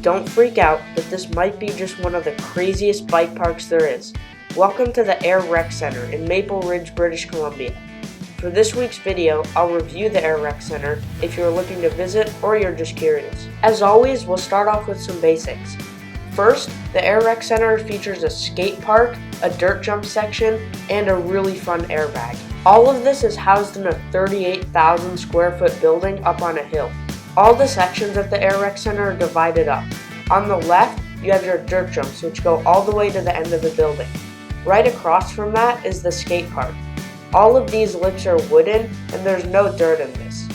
Don't freak out, but this might be just one of the craziest bike parks there is. Welcome to the AirRec Center in Maple Ridge, British Columbia. For this week's video, I'll review the AirRec Center if you're looking to visit or you're just curious. As always, we'll start off with some basics. First, the AirRec Center features a skate park, a dirt jump section, and a really fun airbag. All of this is housed in a 38,000 square foot building up on a hill. All the sections at the AirRec Center are divided up. On the left, you have your dirt jumps, which go all the way to the end of the building. Right across from that is the skate park. All of these lifts are wooden, and there's no dirt in this.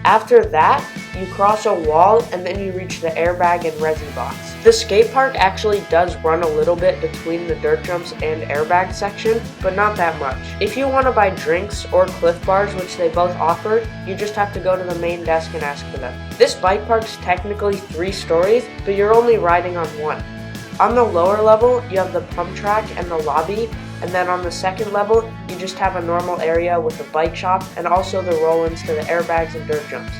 After that, you cross a wall, and then you reach the airbag and Resi box. The skate park actually does run a little bit between the dirt jumps and airbag section, but not that much. If you want to buy drinks or Cliff Bars, which they both offer, you just have to go to the main desk and ask for them. This bike park's technically 3 stories, but you're only riding on one. On the lower level, you have the pump track and the lobby, and then on the second level, you just have a normal area with a bike shop and also the roll-ins to the airbags and dirt jumps.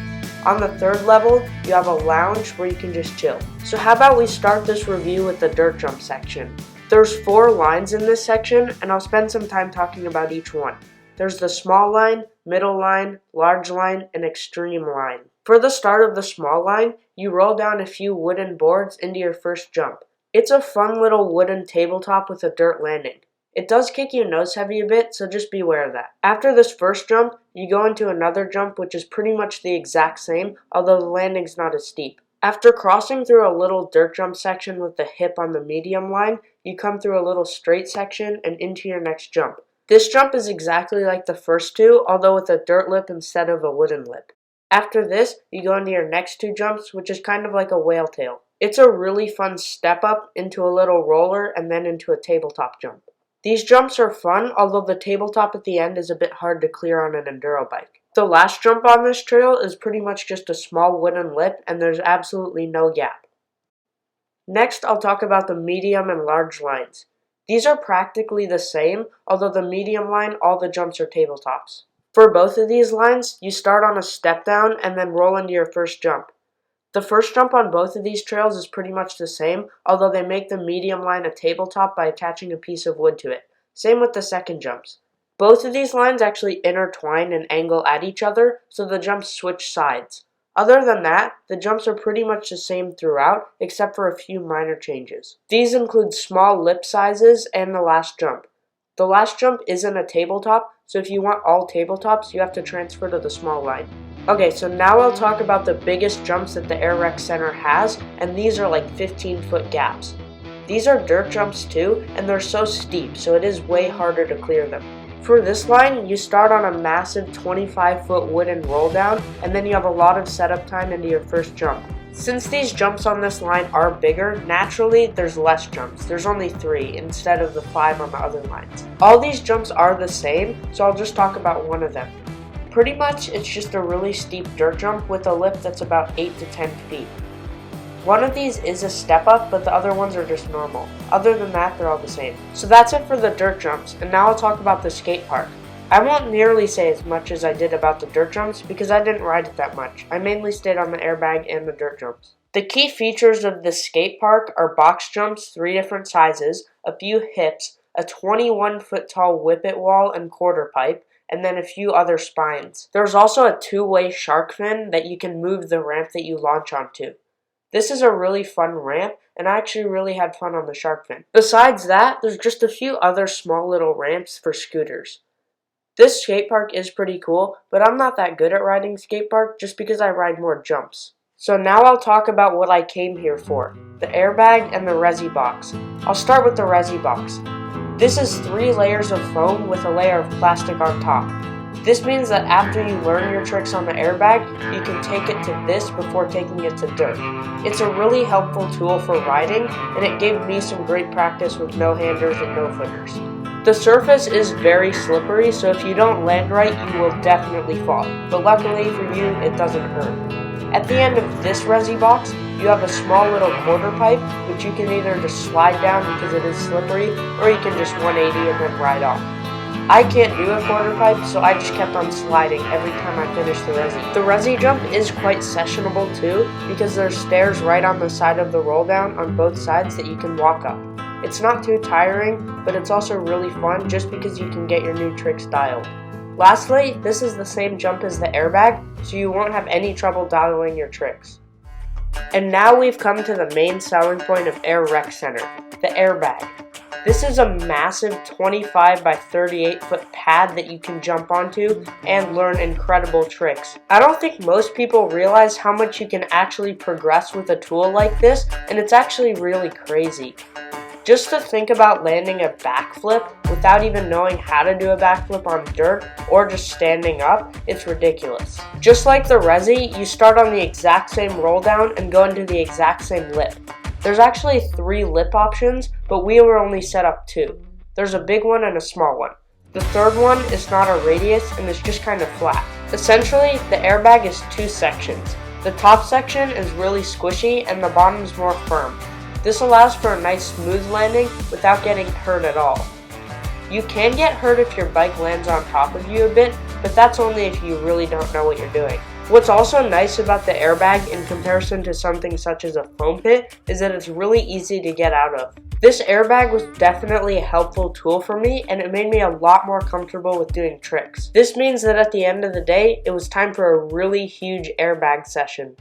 On the third level, you have a lounge where you can just chill. So how about we start this review with the dirt jump section. There's 4 lines in this section, and I'll spend some time talking about each one. There's the small line, middle line, large line, and extreme line. For the start of the small line, you roll down a few wooden boards into your first jump. It's a fun little wooden tabletop with a dirt landing. It does kick you nose heavy a bit, so just beware of that. After this first jump, you go into another jump which is pretty much the exact same, although the landing's not as steep. After crossing through a little dirt jump section with the hip on the medium line, you come through a little straight section and into your next jump. This jump is exactly like the first 2, although with a dirt lip instead of a wooden lip. After this, you go into your next 2 jumps, which is kind of like a whale tail. It's a really fun step up into a little roller and then into a tabletop jump. These jumps are fun, although the tabletop at the end is a bit hard to clear on an enduro bike. The last jump on this trail is pretty much just a small wooden lip, and there's absolutely no gap. Next, I'll talk about the medium and large lines. These are practically the same, although the medium line, all the jumps are tabletops. For both of these lines, you start on a step down and then roll into your first jump. The first jump on both of these trails is pretty much the same, although they make the medium line a tabletop by attaching a piece of wood to it. Same with the second jumps. Both of these lines actually intertwine and angle at each other, so the jumps switch sides. Other than that, the jumps are pretty much the same throughout, except for a few minor changes. These include small lip sizes and the last jump. The last jump isn't a tabletop, so if you want all tabletops, you have to transfer to the small line. Okay, so now I'll talk about the biggest jumps that the AirRec Center has, and these are like 15-foot gaps. These are dirt jumps too, and they're so steep, so it is way harder to clear them. For this line, you start on a massive 25-foot wooden roll down, and then you have a lot of setup time into your first jump. Since these jumps on this line are bigger, naturally there's less jumps. There's only 3 instead of the 5 on the other lines. All these jumps are the same, so I'll just talk about one of them. Pretty much, it's just a really steep dirt jump with a lip that's about 8 to 10 feet. One of these is a step up, but the other ones are just normal. Other than that, they're all the same. So that's it for the dirt jumps, and now I'll talk about the skate park. I won't nearly say as much as I did about the dirt jumps because I didn't ride it that much. I mainly stayed on the airbag and the dirt jumps. The key features of the skate park are box jumps, 3 different sizes, a few hips, a 21-foot tall whippet wall and quarter pipe, and then a few other spines. There's also a 2-way shark fin that you can move the ramp that you launch onto. This is a really fun ramp, and I actually really had fun on the shark fin. Besides that, there's just a few other small little ramps for scooters. This skate park is pretty cool, but I'm not that good at riding skate park just because I ride more jumps. So now I'll talk about what I came here for, the airbag and the Resi box. I'll start with the Resi box. This is 3 layers of foam with a layer of plastic on top. This means that after you learn your tricks on the airbag, you can take it to this before taking it to dirt. It's a really helpful tool for riding, and it gave me some great practice with no-handers and no-footers. The surface is very slippery, so if you don't land right, you will definitely fall. But luckily for you, it doesn't hurt. At the end of this Resi box, you have a small little quarter pipe, which you can either just slide down because it is slippery, or you can just 180 and then ride off. I can't do a quarter pipe, so I just kept on sliding every time I finished the Resi. The Resi jump is quite sessionable too, because there's stairs right on the side of the roll down on both sides that you can walk up. It's not too tiring, but it's also really fun just because you can get your new tricks dialed. Lastly, this is the same jump as the airbag, so you won't have any trouble dialing your tricks. And now we've come to the main selling point of AirRec Center, the airbag. This is a massive 25 by 38 foot pad that you can jump onto and learn incredible tricks. I don't think most people realize how much you can actually progress with a tool like this, and it's actually really crazy. Just to think about landing a backflip without even knowing how to do a backflip on dirt or just standing up, it's ridiculous. Just like the Resi, you start on the exact same roll down and go into the exact same lip. There's actually 3 lip options, but we were only set up 2. There's a big one and a small one. The third one is not a radius and is just kind of flat. Essentially, the airbag is 2 sections. The top section is really squishy and the bottom is more firm. This allows for a nice smooth landing without getting hurt at all. You can get hurt if your bike lands on top of you a bit, but that's only if you really don't know what you're doing. What's also nice about the airbag in comparison to something such as a foam pit is that it's really easy to get out of. This airbag was definitely a helpful tool for me, and it made me a lot more comfortable with doing tricks. This means that at the end of the day, it was time for a really huge airbag session.